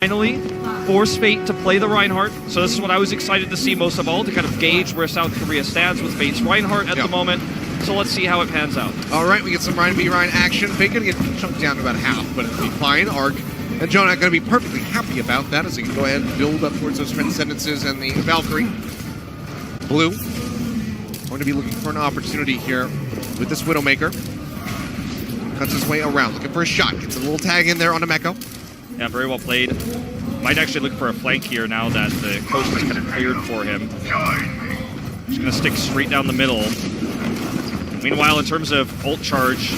finally force Fate to play the Reinhardt. So this is what I was excited to see most of all, to kind of gauge where South Korea stands with Fate's Reinhardt at the moment. So let's see how it pans out. All right, we get some Ryan v Ryan action. Fate gonna get chunked down to about half, but it'll be fine. Arc and Jonah are gonna be perfectly happy about that as he can go ahead and build up towards those Transcendences and the Valkyrie. Blue going to be looking for an opportunity here with this Widowmaker. Cuts his way around, looking for a shot. Gets a little tag in there on the Meko. Yeah, very well played. Might actually look for a flank here now that the coast is kind of cleared for him. Just going to stick straight down the middle. Meanwhile, in terms of ult charge,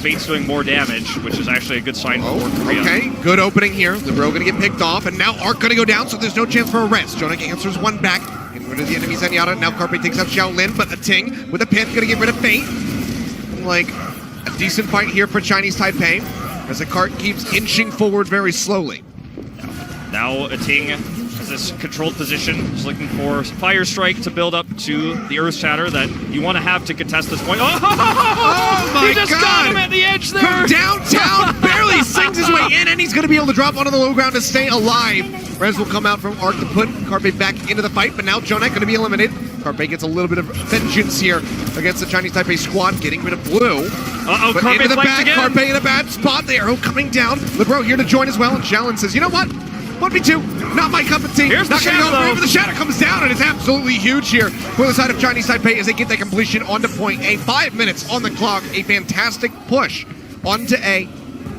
Fate's doing more damage, which is actually a good sign for Korea. Okay, good opening here. Libero going to get picked off, and now Arc going to go down, so there's no chance for a rest. Jonak answers one back, getting rid of the enemy Zenyatta. Now Carpe takes out Xiaolin, but a Ting with a pin going to get rid of Fate. Like, a decent fight here for Chinese Taipei, as the cart keeps inching forward very slowly. Now a Ting has this controlled position, just looking for Fire Strike to build up to the Earth Shatter that you want to have to contest this point. Oh my He just got him at the edge there! From downtown, barely sings his way in, and he's going to be able to drop onto the low ground to stay alive. Rez will come out from Arc to put Carpe back into the fight, but now Jonak going to be eliminated. Carpe gets a little bit of vengeance here against the Chinese Taipei squad, getting rid of Blue. Uh-oh, but Carpe into the flanked back, again. Carpe in a bad spot. The arrow coming down. Libero here to join as well, and Xiaolin says, you know what? 1v2, not my cup of tea. Here's not the going to shadow, go though. right, but the shadow comes down, and it's absolutely huge here for the side of Chinese Taipei as they get that completion onto point A. 5 minutes on the clock, a fantastic push onto A.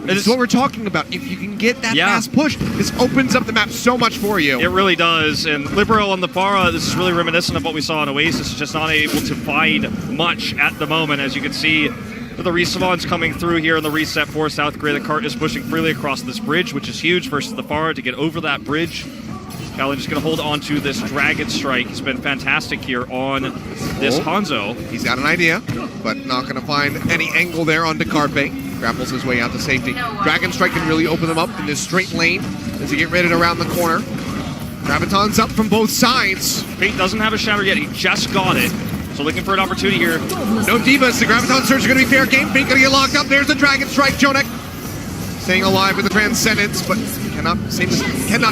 This is what we're talking about. If you can get that fast push, this opens up the map so much for you. It really does. And Libero on the Pharah, this is really reminiscent of what we saw in Oasis, just not able to find much at the moment. As you can see, with the respawns coming through here in the reset for South Korea, the cart is pushing freely across this bridge, which is huge versus the Pharah to get over that bridge. Galen just going to hold on to this Dragon Strike. He's been fantastic here on this Hanzo. He's got an idea, but not going to find any angle there onto Carpe. Grapples his way out to safety. Dragon Strike can really open them up in this straight lane as he get ready around the corner. Graviton's up from both sides. Fate doesn't have a shatter yet. He just got it. So looking for an opportunity here. No divas. The Graviton Surge is going to be fair game. Fate going to get locked up. There's the Dragon Strike. Jonak staying alive with the Transcendence, but cannot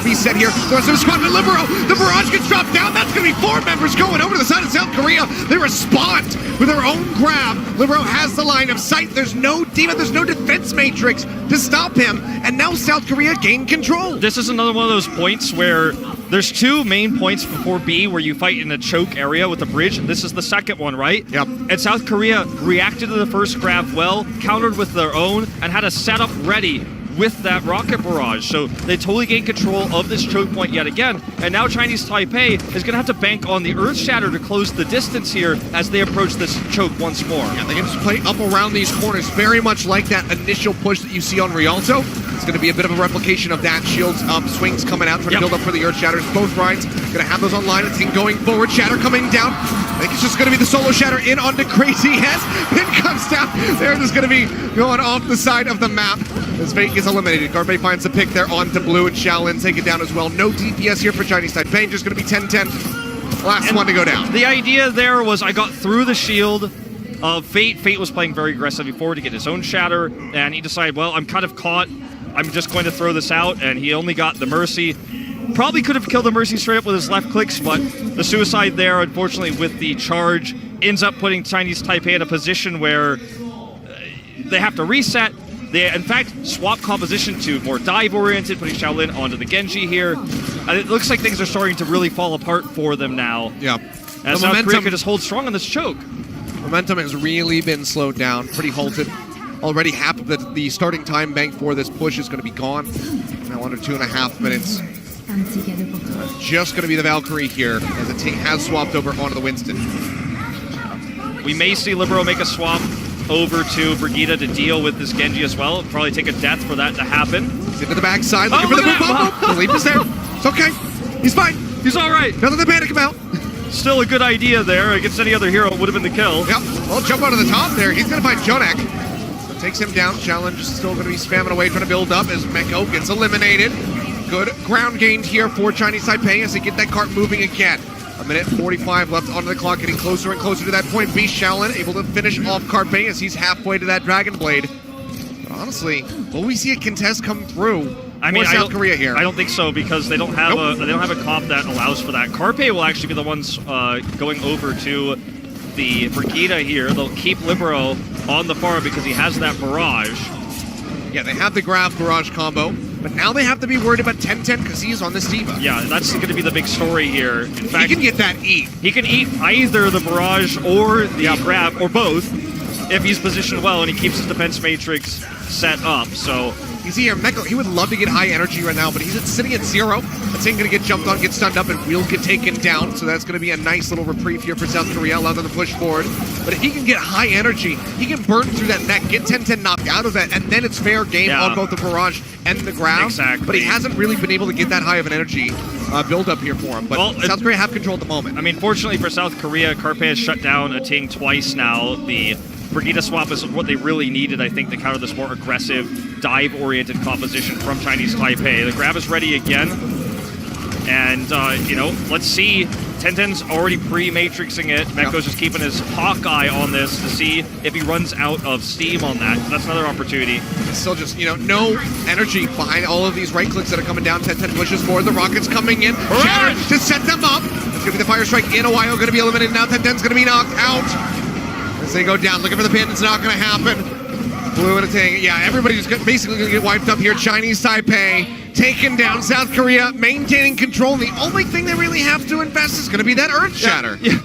be said here. The rest of the squad with Libero. The barrage gets dropped down. That's going to be 4 members going over to the side of South Korea. They respond with their own grab. Libero has the line of sight. There's no diva. There's no defense matrix to stop him. And now South Korea gain control. This is another one of those points where there's 2 main points before B where you fight in a choke area with the bridge. This is the second one, right? Yep. And South Korea reacted to the first grab well, countered with their own, and had a setup ready with that rocket barrage. So they totally gained control of this choke point yet again. And now Chinese Taipei is going to have to bank on the Earth Shatter to close the distance here as they approach this choke once more. Yeah, they can just play up around these corners, very much like that initial push that you see on Rialto. It's going to be a bit of a replication of that. Shields up, swings coming out, trying to build up for the Earth Shatters. Both rides going to have those online. A team going forward. Shatter coming down. I think it's just going to be the solo Shatter in onto Crazy Yes. Pin comes down. They're just going to be going off the side of the map as Fate gets eliminated. Carpe finds the pick there onto Blue, and Xiaolin take it down as well. No DPS here for Chinese Taipei. Just going to be 10-10. Last one to go down. The idea there was I got through the shield of Fate. Fate was playing very aggressively forward to get his own Shatter, and he decided, well, I'm kind of caught. I'm just going to throw this out, and he only got the Mercy. Probably could have killed the Mercy straight up with his left clicks, but the suicide there, unfortunately, with the charge, ends up putting Chinese Taipei in a position where they have to reset. They, in fact, swap composition to more dive-oriented, putting Xiaolin onto the Genji here. And it looks like things are starting to really fall apart for them now. Yep. As South Korea could just hold strong on this choke. Momentum has really been slowed down, pretty halted. Already half of the starting time bank for this push is going to be gone. Now under 2.5 minutes. Just going to be the Valkyrie here, as the team has swapped over onto the Winston. We may see Libero make a swap over to Brigitte to deal with this Genji as well. It'll probably take a death for that to happen. He's into the backside, looking for the boom. The leap is there. It's okay. He's fine. He's all right. Nothing to panic about. Still a good idea there. Against any other hero, it would have been the kill. Yep. Well, jump onto the top there. He's going to find Jonak. So takes him down. Challenge is still going to be spamming away, trying to build up as Meko gets eliminated. Good ground gained here for Chinese Taipei as they get that cart moving again. 1:45 left onto the clock, getting closer and closer to that point. B. Xiaolin able to finish off Carpe as he's halfway to that Dragon Blade. But honestly, will we see a contest come through I mean, South Korea here. I don't think so because they don't have a comp that allows for that. Carpe will actually be the ones going over to the Brigida here. They'll keep Libero on the farm because he has that barrage. Yeah, they have the Graf barrage combo, but now they have to be worried about 10-10 because he's on this D.Va. Yeah, that's going to be the big story here. In fact, he can get that eat. He can eat either the barrage or the grab, or both, if he's positioned well and he keeps his defense matrix set up. So you see here, Meko, he would love to get high energy right now, but he's sitting at 0. That's going to get jumped on, get stunned up, and will get taken down. So that's going to be a nice little reprieve here for South Korea, allow them to push forward. But if he can get high energy, he can burn through that neck, get 10-10 knocked out of that, and then it's fair game on both the barrage and the grab. Exactly. But he hasn't really been able to get that high of an energy build up here for him. But South Korea have control at the moment. I mean, fortunately for South Korea, Carpe has shut down a Ting twice now. The Brigida swap is what they really needed, I think, to counter this more aggressive, dive-oriented composition from Chinese Taipei. The grab is ready again. And, you know, let's see. 10-10's already pre-matrixing it. Meko's just keeping his hawk eye on this to see if he runs out of steam on that. That's another opportunity. It's still just, you know, no energy behind all of these right clicks that are coming down. 10-10 pushes forward. The rockets coming in. Shatter to set them up. It's going to be the fire strike in. Ohio going to be eliminated now. 10-10's going to be knocked out. As they go down, looking for the pin. It's not going to happen. Blue and a Ting. Yeah, everybody's basically going to get wiped up here. Chinese Taipei taking down South Korea, maintaining control. The only thing they really have to invest is going to be that Earth Shatter. Yeah.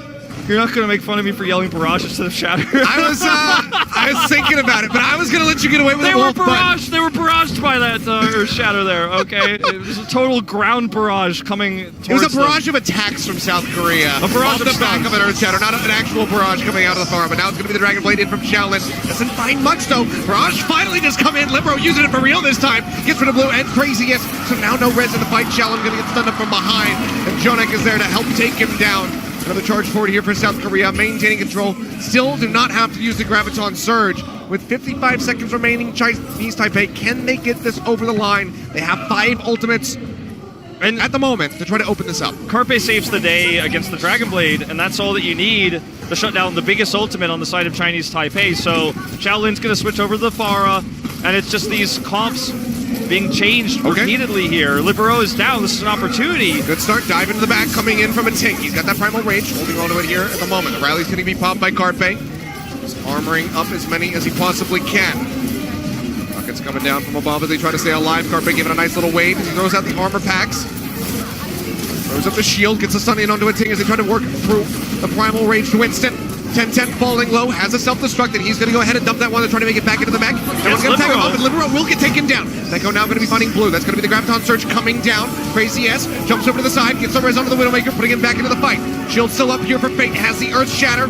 You're not going to make fun of me for yelling barrage instead of shatter. I was thinking about it, but I was going to let you get away with it. They were barraged by that Earth Shatter there, okay? It was a total ground barrage coming towards It was a barrage of attacks from South Korea. A barrage off the back of an Earth Shatter, not an actual barrage coming out of the farm. But now it's going to be the Dragon Blade in from Shaolin. Doesn't find much, though. Barrage finally does come in. Libero using it for real this time. Gets rid of Blue and Crazy Yes. So now no res in the fight. Shaolin going to get stunned up from behind. And Jonek is there to help take him down. Another charge forward here for South Korea, maintaining control. Still do not have to use the Graviton Surge. With 55 seconds remaining, Chinese Taipei, can they get this over the line? They have 5 ultimates and at the moment to try to open this up. Carpe saves the day against the Dragon Blade, and that's all that you need to shut down the biggest ultimate on the side of Chinese Taipei. So Shaolin's going to switch over to the Pharah, and it's just these comps being changed repeatedly here. Libero is down. This is an opportunity. Good start. Dive into the back. Coming in from a Ting. He's got that Primal Rage. Holding on to it here at the moment. Riley's going to be popped by Carpe. Just armoring up as many as he possibly can. Rockets coming down from above as they try to stay alive. Carpe giving a nice little wave as he throws out the armor packs. Throws up the shield. Gets a stun in onto a Ting as they try to work through the Primal Rage to Winston. 10-10 falling low, has a self-destruct, and he's going to go ahead and dump that one. They're trying to make it back into the mech. Everyone's going to tag him up, and Libero will get taken down. Meko now going to be finding Blue. That's going to be the Graviton Surge coming down. Crazy S jumps over to the side, gets the res onto the Widowmaker, putting him back into the fight. Shield still up here for Fate, has the Earth Shatter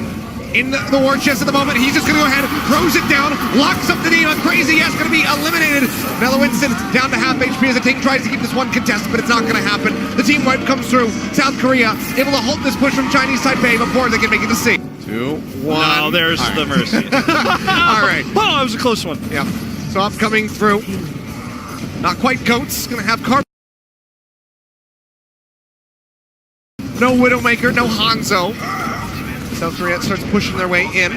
in the war chest at the moment. He's just going to go ahead, throws it down, locks up the D.Va. Crazy S going to be eliminated. Mellow Winston down to half HP as the Ting tries to keep this one contested, but it's not going to happen. The team wipe comes through. South Korea able to halt this push from Chinese Taipei before they can make it to C. 2, 1. No, there's the Mercy. All right. Oh, that was a close one. Yeah. So up coming through. Not quite Goats. Going to have Carp. No Widowmaker, no Hanzo. South Korea starts pushing their way in.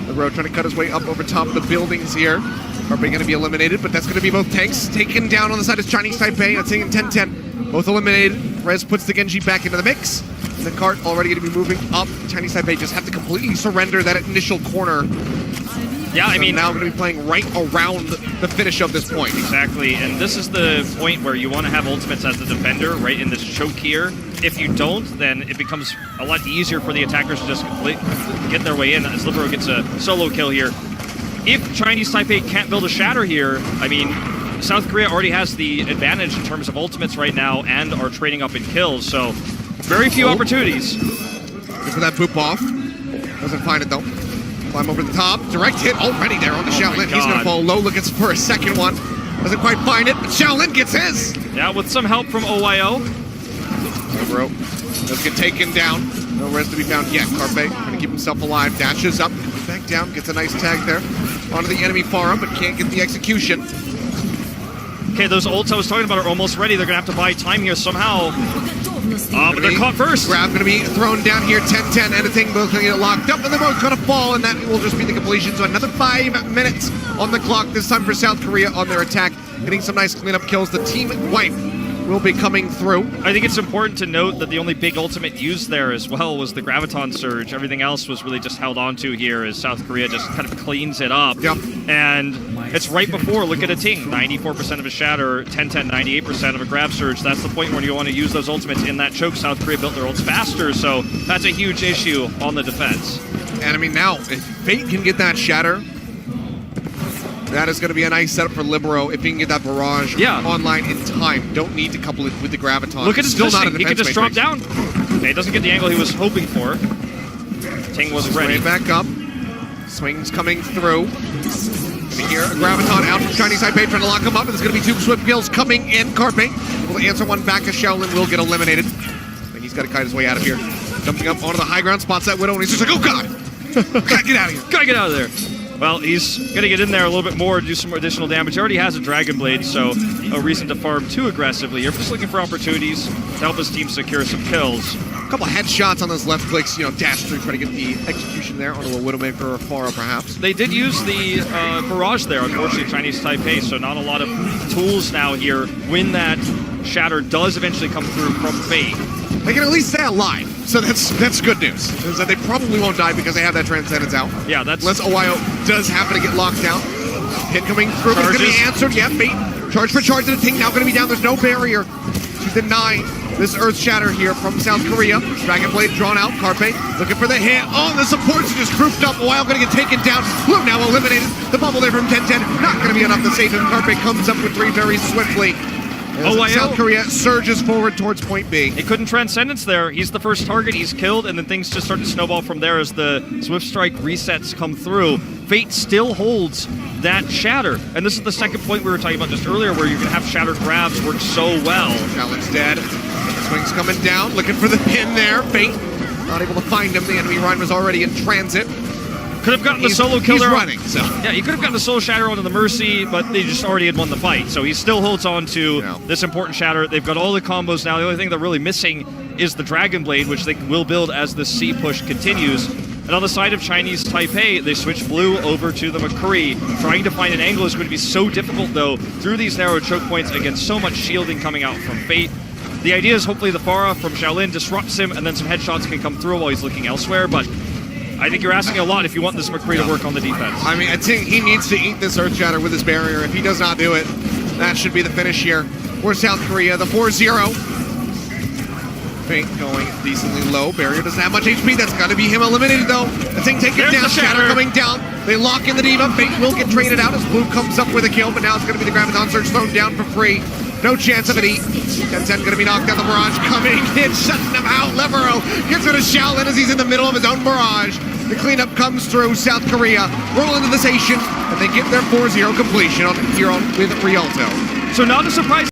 Libero trying to cut his way up over top of the buildings here. Carpe going to be eliminated, but that's going to be both tanks taken down on the side of Chinese Taipei. A Ting and 10-10. Both eliminated. Rez puts the Genji back into the mix. The cart already going to be moving up. Chinese Taipei just have to completely surrender that initial corner. Yeah, I mean, now going to be playing right around the finish of this point. Exactly, and this is the point where you want to have ultimates as the defender, right in this choke here. If you don't, then it becomes a lot easier for the attackers to just get their way in, as Libero gets a solo kill here. If Chinese Taipei can't build a shatter here, I mean, South Korea already has the advantage in terms of ultimates right now and are trading up in kills, so very few opportunities. Good for that boop off. Doesn't find it though. Climb over the top. Direct hit already there on the Shaolin. He's going to fall low. Looking for a second one. Doesn't quite find it, but Shaolin gets his. Yeah, with some help from OYO. Libero does get taken down. No res to be found yet. Carpe trying to keep himself alive. Dashes up. Comes back down. Gets a nice tag there. Onto the enemy farm, but can't get the execution. Okay, those ults I was talking about are almost ready. They're going to have to buy time here somehow. But they're caught first. Grab going to be thrown down here. 10-10. Editing both going to get locked up, and they're both going to fall, and that will just be the completion. So another 5 minutes on the clock, this time for South Korea on their attack. getting some nice cleanup kills. The team wipe will be coming through. I think it's important to note that the only big ultimate used there as well was the Graviton Surge. Everything else was really just held on to here as South Korea just kind of cleans it up. Yep. And it's right before, look at a Ting, 94% of a Shatter, 10-10, 98% of a Grab Surge. That's the point when you want to use those ultimates in that choke. South Korea built their ults faster, so that's a huge issue on the defense. And I mean, now, if Fate can get that Shatter, that is going to be a nice setup for Libero if he can get that Barrage online in time. Don't need to couple it with the Graviton. Look at his still not a positioning. He could just drop down. Okay, he doesn't get the angle he was hoping for. Ting wasn't ready. Right back up. Swings coming through. Here, a Graviton out from Chinese Taipei trying to lock him up. And there's going to be two swift kills coming in. Carpe will answer one back as Shaolin will get eliminated. And he's got to kite his way out of here. Jumping up onto the high ground, spots that Widow, and he's just like, oh god! Gotta get out of here. Gotta get out of there. Well, he's going to get in there a little bit more, do some additional damage. He already has a Dragon Blade, so no reason to farm too aggressively. You're just looking for opportunities to help his team secure some kills. A couple headshots on those left clicks, dash through, try to get the execution there onto a Widowmaker or a Pharah, perhaps. They did use the Barrage there, unfortunately, Chinese Taipei, so not a lot of tools now here when that Shatter does eventually come through from Fate. They can at least stay alive, so that's good news. Is that they probably won't die because they have that Transcendence out. Yeah, that's... Unless Owayo does happen to get locked down. Hit coming through, it's going to be answered. Yeah, Fate. Charge for charge to the Ting, now going to be down. There's no barrier to deny this Earth Shatter here from South Korea. Dragon Blade drawn out. Carpe looking for the hit. Oh, the supports are just grouped up. Owayo going to get taken down. Blue now eliminated. The bubble there from 10-10. Not going to be enough to save him. Carpe comes up with 3 very swiftly. South Korea surges forward towards point B. He couldn't Transcendence there. He's the first target. He's killed, and then things just start to snowball from there as the Swift Strike resets come through. Fate still holds that Shatter. And this is the second point we were talking about just earlier where you can have Shatter grabs work so well. Shaolin's dead. Swings coming down, looking for the pin there. Fate not able to find him. The enemy Ryan was already in transit. Could have gotten the solo kill there. He's running, so. Yeah, he could have gotten the solo Shatter onto the Mercy, but they just already had won the fight. So he still holds on to this important Shatter. They've got all the combos now. The only thing they're really missing is the Dragon Blade, which they will build as the C push continues. And on the side of Chinese Taipei, they switch Blue over to the McCree. Trying to find an angle is going to be so difficult, though, through these narrow choke points against so much shielding coming out from Fate. The idea is hopefully the Pharah from Shaolin disrupts him, and then some headshots can come through while he's looking elsewhere, but I think you're asking a lot if you want this McCree to work on the defense. I mean, I think he needs to eat this Earth Shatter with his barrier. If he does not do it, that should be the finish here for South Korea. The 4-0. Fate going decently low. Barrier doesn't have much HP. That's got to be him eliminated, though. The Ting taking it down. Shatter coming down. They lock in the Diva. Fate will get traded out as Blue comes up with a kill, but now it's going to be the Graviton Surge thrown down for free. No chance of an eat. 10-10 going to be knocked out. The Barrage coming in, shutting him out. Libero gets rid of Shaolin as he's in the middle of his own barrage. The cleanup comes through. South Korea roll into the station, and they get their 4-0 completion here with Rialto. So not a surprise.